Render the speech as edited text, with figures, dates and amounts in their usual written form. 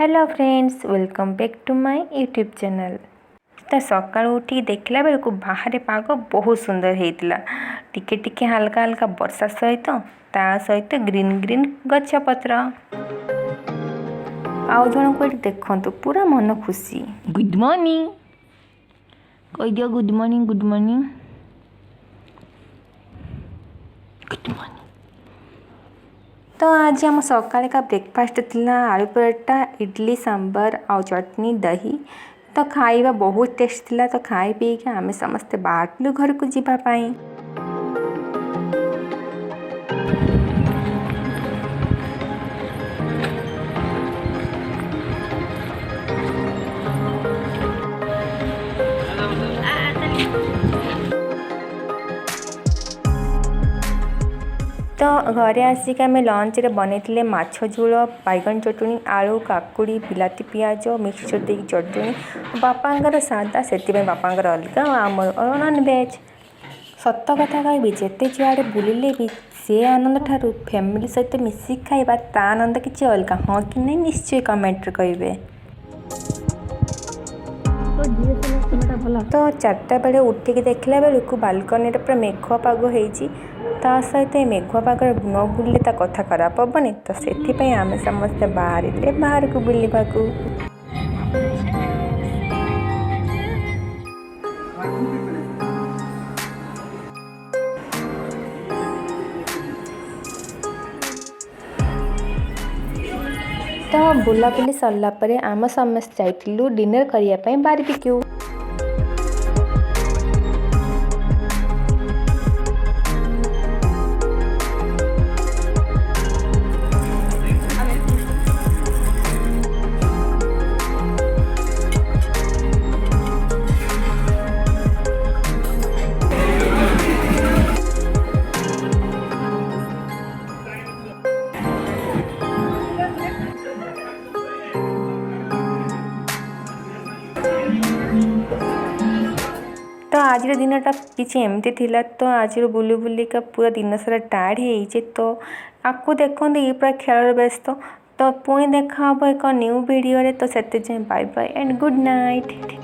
Hello friends, welcome back to my YouTube channel. तो सकाळु उठी देखला बेलू बाहर पाग बहुत सुंदर होता। टिके टिके हल्का हल्का वर्षा सहित सहित ग्रीन ग्रीन गछपत्र आउ जन को देखु पूरा मन खुशी। गुड मॉर्निंग कह दियो, good morning good morning good morning. तो आज आम सकाଳେ का ब्रेकफास्ट थिला आलू पराठा, इडली सांबर आउ चटनी दही। तो खाइबा बहुत टेस्ट थिला। तो खाई पी के आम समस्ते बाहरलु घर को जीवाई। तो घरे आसिक आम लंच रे बनई माछ झोल, बैगन चटनी, आलू काकुड़ी, बिलाती पियाज, मिक्सचर दे चटनी। बापांकर सादा से बापांकर अलग आमर नॉनवेज। सत कथा कहबी जिते जुआड़े बुलिले भी से आनंद ठारू फैमिली सहित मिसिक खाइबा ता आनंद किसी अलग। हाँ कि नहीं, निश्चय कमेंट करेंगे। तो 4टा बेले उठिक देखला बेलू बालकनी पूरा मेघुआ पाग होती। ता सहित मेघुआ पाग न बुलिले ता कथा खराब हेनी। तो से आम समस्ते बाहर को बुलवा। तो बुलाबुली सरला परे आम समस्त जाइलु डिनर करने बारबिक्यू। तो आज दिनटा किसी एमती थिला। तो आज बुली बुलिका पूरा दिन सारा टायर्ड हो। तो आपको देखते ये पूरा खेल व्यस्त। तो पुणी देखा एक न्यू वीडियो रे। तो से bye bye and good night.